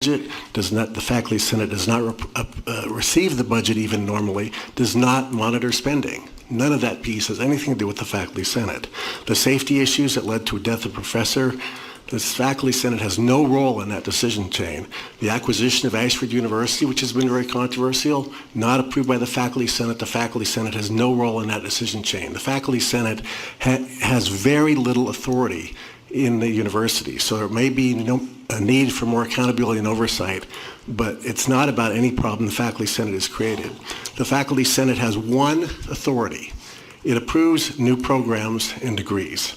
budget, does not, the faculty senate does not receive the budget even normally, does not monitor spending. None of that piece has anything to do with the faculty senate. The safety issues that led to a death of a professor, this faculty senate has no role in that decision chain. The acquisition of Ashford University, which has been very controversial, not approved by the faculty senate has no role in that decision chain. The faculty senate has very little authority in the university, so there may be a need for more accountability and oversight, but it's not about any problem the faculty senate has created. The faculty senate has one authority. It approves new programs and degrees.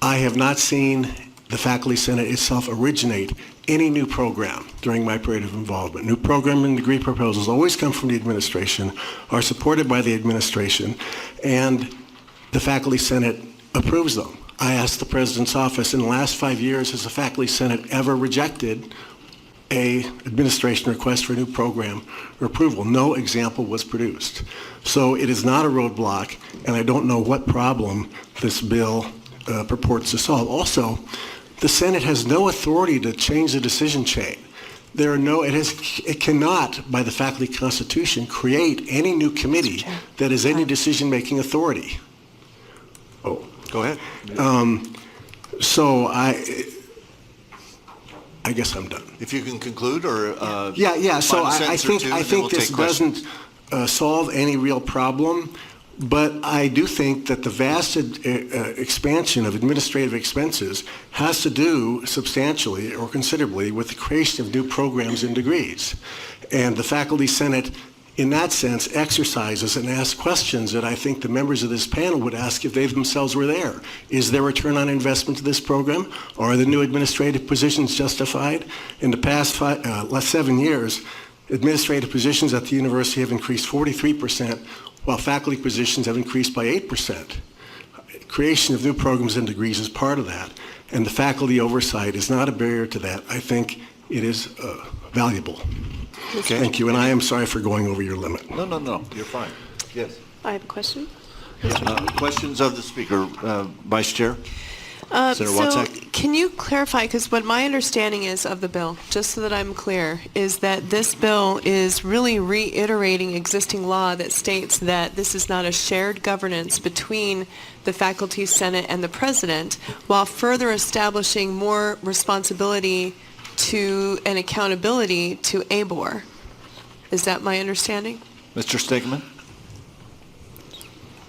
I have not seen the faculty senate itself originate any new program during my period of involvement. New program and degree proposals always come from the administration, are supported by the administration, and the faculty senate approves them. I asked the president's office, in the last 5 years, has the faculty senate ever rejected a administration request for a new program or approval? No example was produced. So it is not a roadblock, and I don't know what problem this bill purports to solve. Also, the Senate has no authority to change the decision chain. It cannot, by the faculty constitution, create any new committee that has any decision-making authority. Oh, go ahead. So I guess I'm done. If you can conclude, or yeah. So I think this doesn't solve any real problem. But I do think that the vast expansion of administrative expenses has to do substantially or considerably with the creation of new programs and degrees. And the faculty senate, in that sense, exercises and asks questions that I think the members of this panel would ask if they themselves were there. Is there return on investment to this program? Are the new administrative positions justified? In the past 7 years, administrative positions at the university have increased 43%, while faculty positions have increased by 8%. Creation of new programs and degrees is part of that, and the faculty oversight is not a barrier to that. I think it is valuable. Okay. Thank you, and I am sorry for going over your limit. No, you're fine. Yes. I have a question. Questions of the speaker, Vice Chair? Senator So Watzak? can you clarify, because what my understanding is of the bill, just so that I'm clear, is that this bill is really reiterating existing law that states that this is not a shared governance between the faculty senate and the president, while further establishing more responsibility to and accountability to ABOR. Is that my understanding? Mr. Stegeman?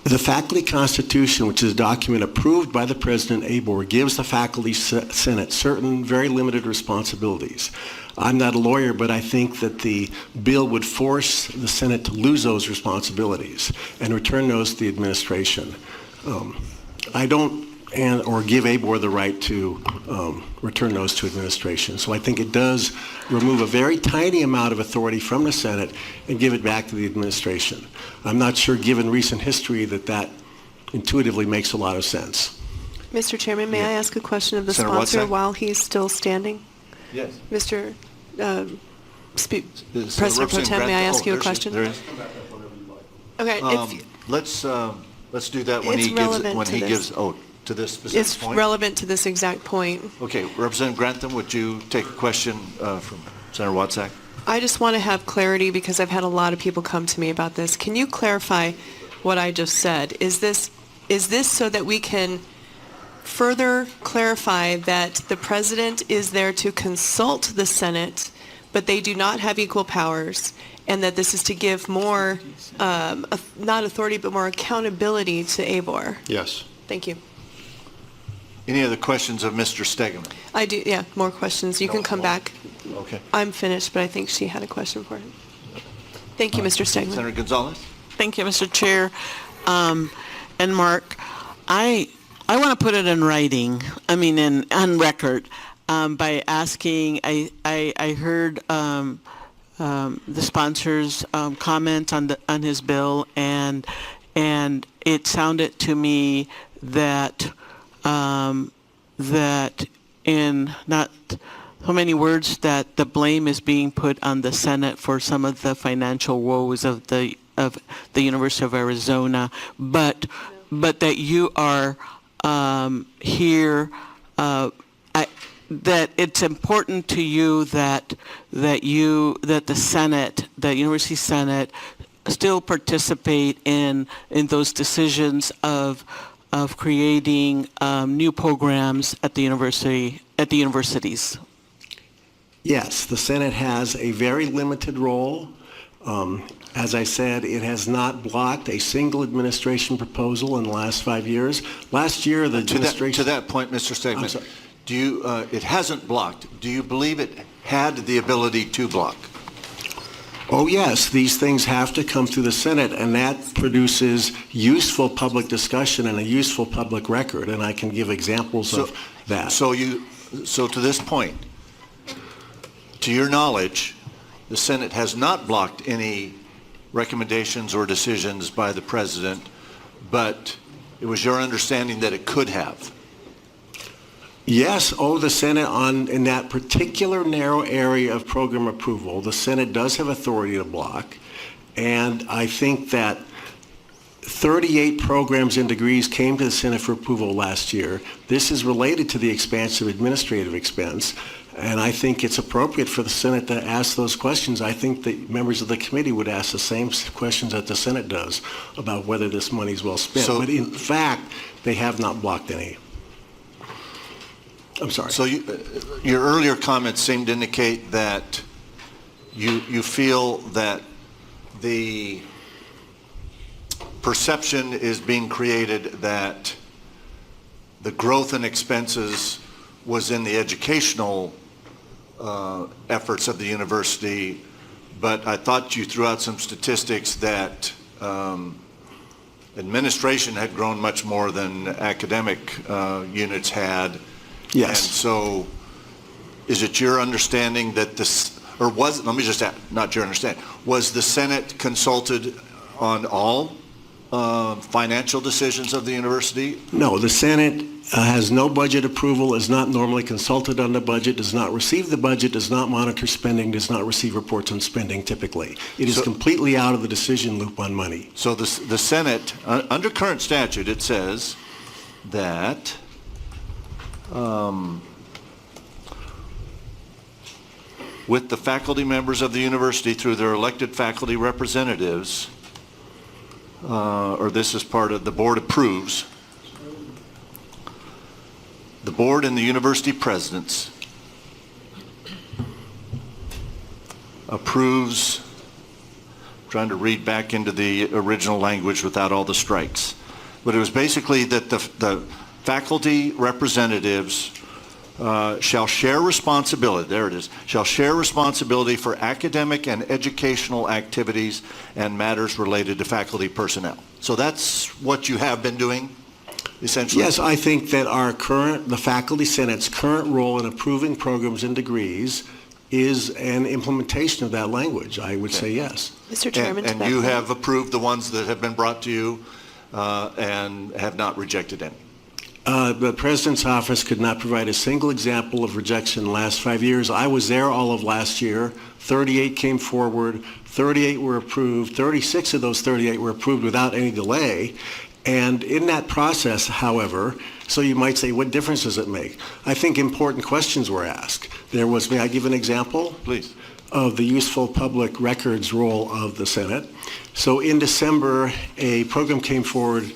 The faculty constitution, which is a document approved by the president ABOR, gives the faculty senate certain very limited responsibilities. I'm not a lawyer, but I think that the bill would force the senate to lose those responsibilities and return those to the administration. Or give ABOR the right to return those to administration. So I think it does remove a very tiny amount of authority from the Senate and give it back to the administration. I'm not sure, given recent history, that intuitively makes a lot of sense. Mr. Chairman, may I ask a question of the Senator sponsor Watzak? while he's still standing? Yes. Mr. President Pro Tem, may I ask you a question? There is. Okay. Let's do that when It's he relevant to gives. this. To this specific It's point? relevant to this exact point. Okay, Representative Grantham, would you take a question from Senator Watzak? I just want to have clarity because I've had a lot of people come to me about this. Can you clarify what I just said? Is this so that we can further clarify that the president is there to consult the Senate, but they do not have equal powers, and that this is to give more, not authority, but more accountability to ABOR? Yes. Thank you. Any other questions of Mr. Stegeman? I do, yeah, more questions. You can come back. Okay. I'm finished, but I think she had a question for him. Thank you, Mr. Stegeman. Senator Gonzalez? Thank you, Mr. Chair. And Mark, I want to put it in writing, on record, by asking, I heard the sponsor's comment on his bill, and it sounded to me that in not so many words, that the blame is being put on the Senate for some of the financial woes of the University of Arizona, but that you are here that it's important to you that the Senate, the University Senate, still participate in those decisions of creating new programs at the universities. Yes, the Senate has a very limited role. As I said, it has not blocked a single administration proposal in the last 5 years. Last year, the administration... To that point, Mr. I'm Stegeman, sorry. do you, it hasn't blocked. Do you believe it had the ability to block? Oh, yes, these things have to come through the Senate, and that produces useful public discussion and a useful public record, and I can give examples of that. So to this point, to your knowledge, the Senate has not blocked any recommendations or decisions by the President, but it was your understanding that it could have. Yes, the Senate in that particular narrow area of program approval, the Senate does have authority to block, and I think that 38 programs and degrees came to the Senate for approval last year. This is related to the expansion of administrative expense, and I think it's appropriate for the Senate to ask those questions. I think the members of the committee would ask the same questions that the Senate does about whether this money is well spent. But in fact, they have not blocked any. I'm sorry. So your earlier comments seemed to indicate that you feel that the perception is being created that the growth in expenses was in the educational efforts of the university, but I thought you threw out some statistics that administration had grown much more than academic units had. Yes. And so is it your understanding that this, or was it, let me just ask, not your understanding, was the Senate consulted on all financial decisions of the university? No, the Senate has no budget approval, is not normally consulted on the budget, does not receive the budget, does not monitor spending, does not receive reports on spending typically. It is completely out of the decision loop on money. So the Senate, under current statute, it says that with the faculty members of the university through their elected faculty representatives, or this is part of the board approves, the board and the university presidents approves, trying to read back into the original language without all the strikes, but it was basically that the faculty representatives shall share responsibility, there it is, shall share responsibility for academic and educational activities and matters related to faculty personnel. So that's what you have been doing, essentially? Yes, I think that the Faculty Senate's current role in approving programs and degrees is an implementation of that language. I would say yes. Mr. Chairman, and you have approved the ones that have been brought to you and have not rejected any? The President's office could not provide a single example of rejection in the last 5 years. I was there all of last year. 38 came forward. 38 were approved. 36 of those 38 were approved without any delay. And in that process, however, so you might say, what difference does it make? I think important questions were asked. There was, may I give an example? Please. Of the useful public records role of the Senate. So in December, a program came forward,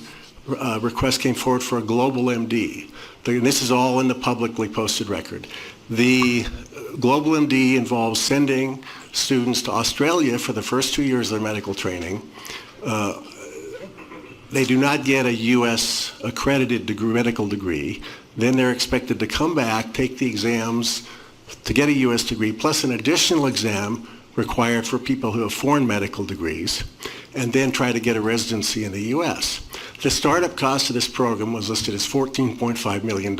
request came forward for a global MD. And this is all in the publicly posted record. The global MD involves sending students to Australia for the first 2 years of their medical training. They do not get a U.S. accredited medical degree. Then they're expected to come back, take the exams to get a U.S. degree, plus an additional exam required for people who have foreign medical degrees, and then try to get a residency in the U.S. The startup cost of this program was listed as $14.5 million.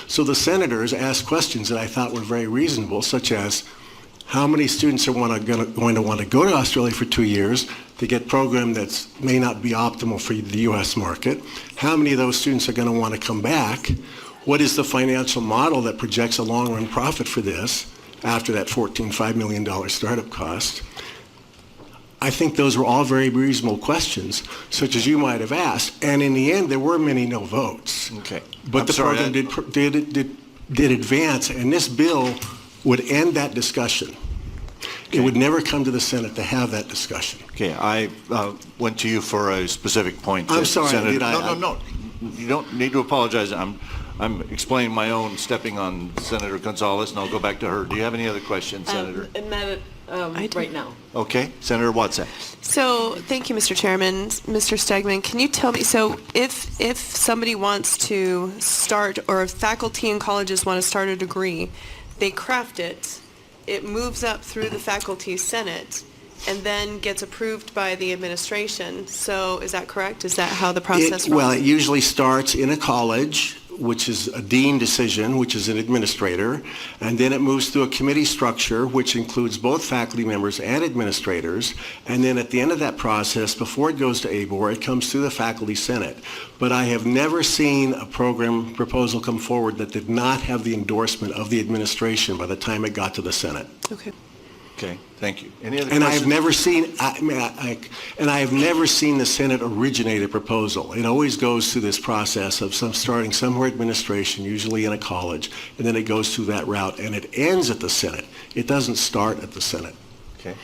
So the senators asked questions that I thought were very reasonable, such as how many students are going to want to go to Australia for 2 years to get a program that may not be optimal for the U.S. market? How many of those students are going to want to come back? What is the financial model that projects a long-run profit for this after that $14.5 million startup cost? I think those were all very reasonable questions, such as you might have asked. And in the end, there were many no votes. Okay. But the program did did advance, and this bill would end that discussion. It would never come to the Senate to have that discussion. Okay, I went to you for a specific point. I'm sorry, Senator. did I- No. You don't need to apologize. I'm explaining my own stepping on Senator Gonzalez, and I'll go back to her. Do you have any other questions, Senator? Right now. Okay, Senator Watson. So, thank you, Mr. Chairman. Mr. Stegeman, can you tell me, so if somebody wants to start, or if faculty in colleges want to start a degree, they craft it, it moves up through the faculty senate, and then gets approved by the administration. So, is that correct? Is that how the process runs? Well, it usually starts in a college, which is a dean decision, which is an administrator, and then it moves through a committee structure, which includes both faculty members and administrators, and then at the end of that process, before it goes to ABOR, it comes through the faculty senate. But I have never seen a program proposal come forward that did not have the endorsement of the administration by the time it got to the Senate. Okay. Okay, thank you. Any other And I questions? have never seen, I have never seen the Senate originate a proposal. It always goes through this process of starting somewhere administration, usually in a college, and then it goes through that route, and it ends at the Senate. It doesn't start at the Senate. Okay.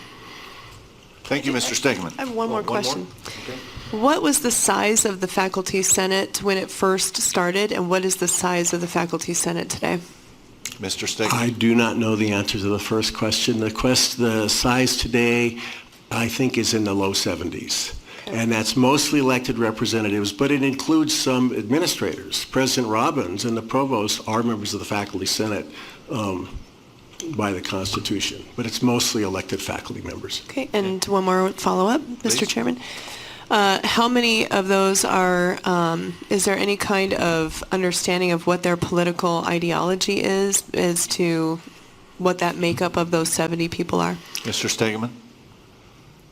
Thank you, Mr. Stegeman. I have one more question. Okay. What was the size of the faculty senate when it first started, and what is the size of the faculty senate today? Mr. Stegeman. I do not know the answer to the first question. The size today, I think, is in the low 70s. Okay. And that's mostly elected representatives, but it includes some administrators. President Robbins and the provost are members of the faculty senate by the Constitution, but it's mostly elected faculty members. Okay, and one more follow-up, Mr. Please. Chairman. How many of those are, is there any kind of understanding of what their political ideology is as to what that makeup of those 70 people are? Mr. Stegeman.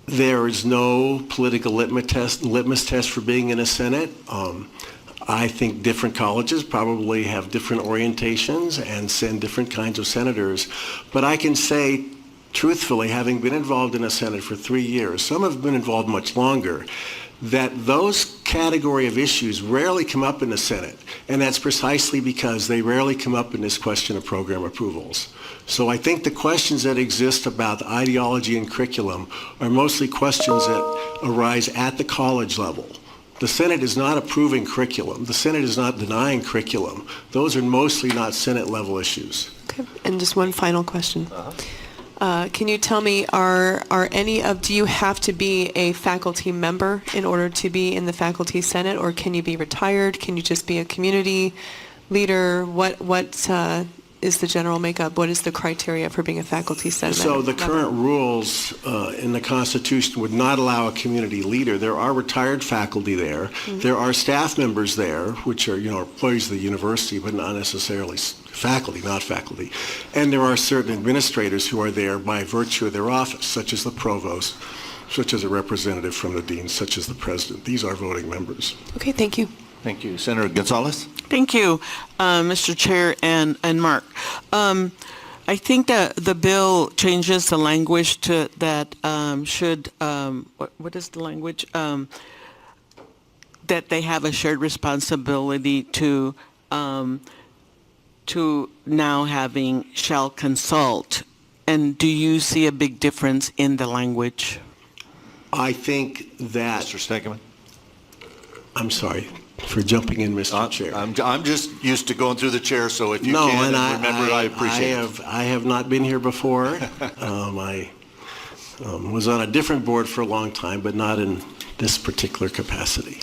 There is no political litmus test for being in a Senate. I think different colleges probably have different orientations and send different kinds of senators. But I can say, truthfully, having been involved in a Senate for 3 years, some have been involved much longer, that those category of issues rarely come up in the Senate. And that's precisely because they rarely come up in this question of program approvals. So I think the questions that exist about the ideology and curriculum are mostly questions that arise at the college level. The Senate is not approving curriculum. The Senate is not denying curriculum. Those are mostly not Senate level issues. Okay, and just one final question. Can you tell me, do you have to be a faculty member in order to be in the faculty senate, or can you be retired? Can you just be a community leader? What is the general makeup? What is the criteria for being a faculty senate So member? the current rules in the Constitution would not allow a community leader. There are retired faculty there. Mm-hmm. There are staff members there, which are, employees of the university, but not necessarily faculty, not faculty. And there are certain administrators who are there by virtue of their office, such as the provost, such as a representative from the dean, such as the president. These are voting members. Okay, thank you. Thank you. Senator Gonzalez. Thank you, Mr. Chair and Mark. I think that the bill changes the language to that what is the language? That they have a shared responsibility to now having shall consult. And do you see a big difference in the language? I think that, Mr. Stegeman. I'm sorry for jumping in, Mr. Chair. I'm just used to going through the chair, so if you No, can, and remember, I appreciate it. I have not been here before. I was on a different board for a long time, but not in this particular capacity.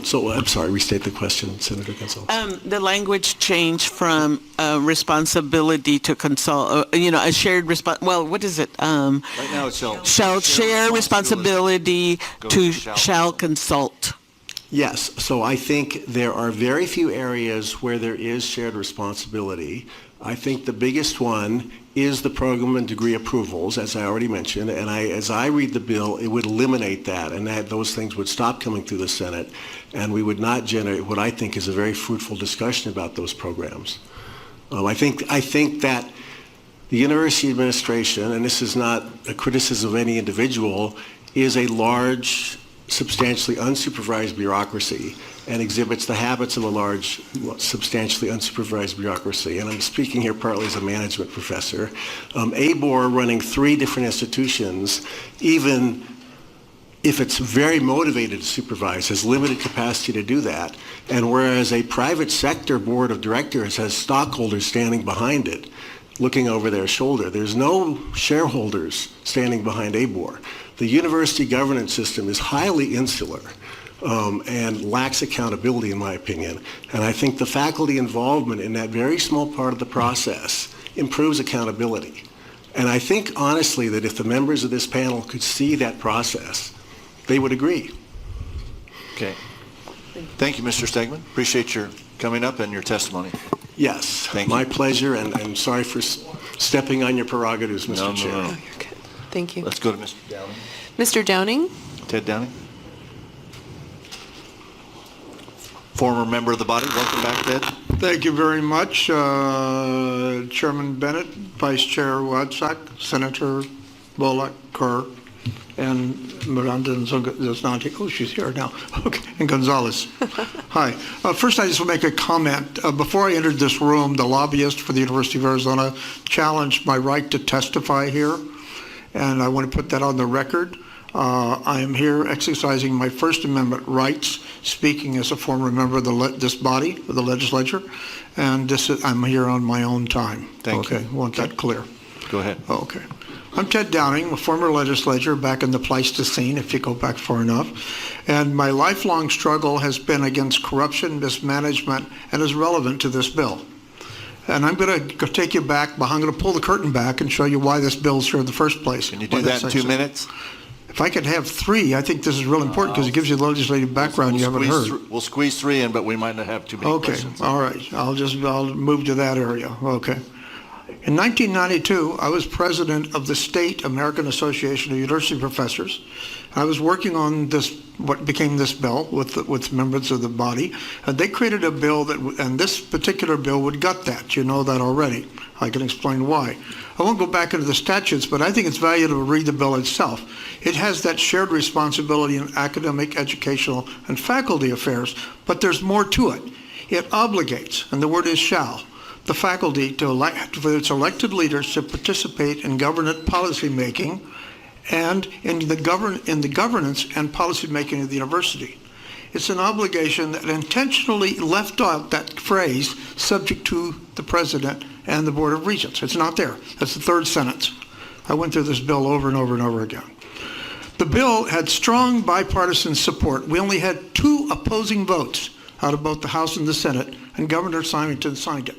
So I'm sorry, restate the question, Senator Gonzalez. The language changed from responsibility to consult, a shared what is it? Right now it's Shall share responsibility goes to to shall consult. Yes, so I think there are very few areas where there is shared responsibility. I think the biggest one is the program and degree approvals, as I already mentioned, and as I read the bill, it would eliminate that, and those things would stop coming through the Senate, and we would not generate what I think is a very fruitful discussion about those programs. I think that the university administration, and this is not a criticism of any individual, is a large substantially unsupervised bureaucracy and exhibits the habits of a large, substantially unsupervised bureaucracy. And I'm speaking here partly as a management professor. ABOR running 3 different institutions, even if it's very motivated to supervise, has limited capacity to do that. And whereas a private sector board of directors has stockholders standing behind it, looking over their shoulder, there's no shareholders standing behind ABOR. The university governance system is highly insular and lacks accountability, in my opinion. And I think the faculty involvement in that very small part of the process improves accountability. And I think, honestly, that if the members of this panel could see that process, they would agree. Okay. Thank you, Mr. Stegeman. Appreciate your coming up and your testimony. Yes, Thank my you. pleasure, and I'm sorry for stepping on your prerogatives, Mr. Chair. Oh, you're good. Thank you. Let's go to Mr. Downing. Mr. Downing? Ted Downing. Former member of the body. Welcome back, Ted. Thank you very much, Chairman Bennett, Vice Chair Wadsack, Senator Bullock, Kerr, and Miranda Zasnati. Oh, she's here now. Okay, and Gonzalez. Hi. First, I just want to make a comment. Before I entered this room, the lobbyist for the University of Arizona challenged my right to testify here, and I want to put that on the record. I am here exercising my First Amendment rights, speaking as a former member of this body, of the legislature, and I'm here on my own time. Thank you. Okay, want that clear. Go ahead. Okay. I'm Ted Downing, a former legislator back in the Pleistocene, if you go back far enough. And my lifelong struggle has been against corruption, mismanagement, and is relevant to this bill. And I'm going to take you back, I'm going to pull the curtain back and show you why this bill's here in the first place. Can you do that in 2 minutes? If I could have 3, I think this is real important because it gives you the legislative background you haven't heard. We'll squeeze 3 in, but we might not have too many Okay, questions. all right. I'll move to that area. Okay. In 1992, I was president of the State American Association of University Professors. I was working on this, what became this bill, with members of the body. And they created a bill and this particular bill would gut that. You know that already. I can explain why. I won't go back into the statutes, but I think it's valuable to read the bill itself. It has that shared responsibility in academic, educational, and faculty affairs, but there's more to it. It obligates, and the word is shall, the faculty to elect, for its elected leaders to participate in government policy making and in the governance and policy making of the university. It's an obligation that intentionally left out that phrase, subject to the president and the Board of Regents. It's not there. That's the 3rd sentence. I went through this bill over and over and over again. The bill had strong bipartisan support. We only had 2 opposing votes out of both the House and the Senate, and Governor Symington signed it.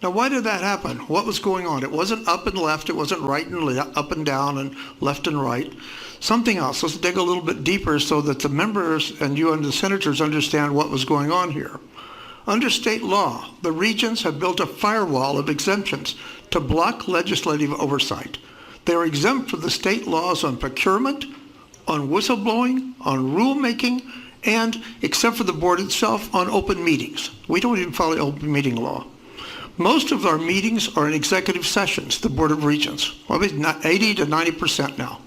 Now, why did that happen? What was going on? It wasn't up and left. It wasn't right and up and down and left and right. Something else. Let's dig a little bit deeper so that the members and you and the senators understand what was going on here. Under state law, the regents have built a firewall of exemptions to block legislative oversight. They are exempt from the state laws on procurement, on whistleblowing, on rulemaking, and, except for the board itself, on open meetings. We don't even follow open meeting law. Most of our meetings are in executive sessions, the Board of Regents, probably 80 to 90% now.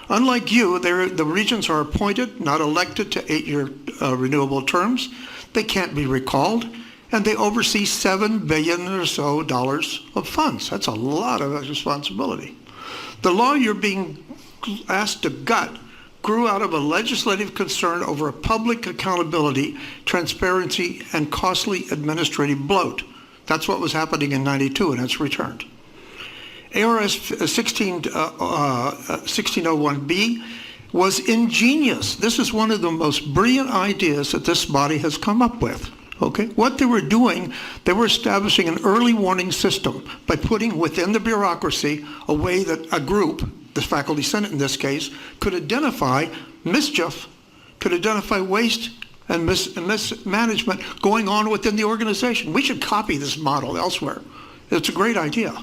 Unlike you, the regents are appointed, not elected to 8-year renewable terms. They can't be recalled, and they oversee $7 billion or so of funds. That's a lot of responsibility. The law you're being asked to gut grew out of a legislative concern over a public accountability, transparency, and costly administrative bloat. That's what was happening in 92, and it's returned. ARS 1601B was ingenious. This is one of the most brilliant ideas that this body has come up with. Okay, what they were doing, they were establishing an early warning system by putting within the bureaucracy a way that a group, the faculty senate in this case, could identify mischief, could identify waste and mismanagement going on within the organization. We should copy this model elsewhere. It's a great idea.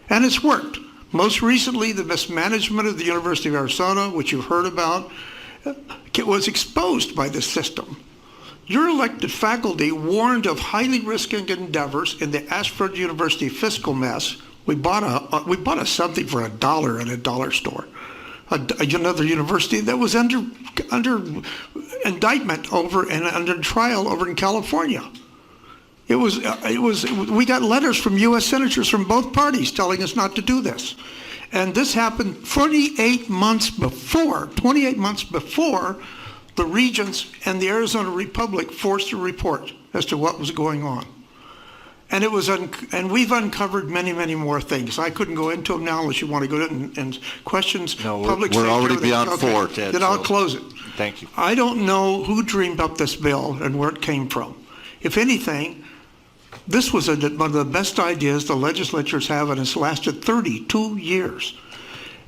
And it's worked. Most recently, the mismanagement of the University of Arizona, which you've heard about, was exposed by this system. Your elected faculty warned of highly risky endeavors in the Ashford University fiscal mess. We bought a something for $1 at a dollar store. another university that was under indictment over and under trial over in California. We got letters from U.S. senators from both parties telling us not to do this. And this happened 28 months before the Regents and the Arizona Republic forced a report as to what was going on. And and we've uncovered many, many more things. I couldn't go into them now unless you want to go into and questions. No, public we're safety, already everything. beyond Okay. four, Ted. Then I'll so close it. Thank you. I don't know who dreamed up this bill and where it came from. If anything, this was one of the best ideas the legislatures have, and it's lasted 32 years.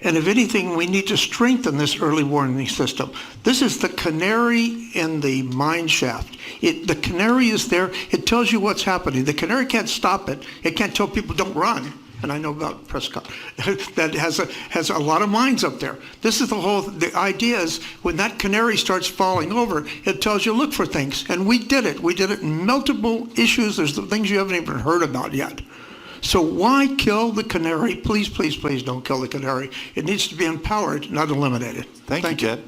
And if anything, we need to strengthen this early warning system. This is the canary in the mine shaft. The canary is there. It tells you what's happening. The canary can't stop it. It can't tell people don't run. And I know about Prescott. That has a lot of mines up there. This is the idea is when that canary starts falling over, it tells you look for things. And we did it. We did it in multiple issues. There's the things you haven't even heard about yet. So why kill the canary? Please, please, please don't kill the canary. It needs to be empowered, not eliminated. Thank you, Ted.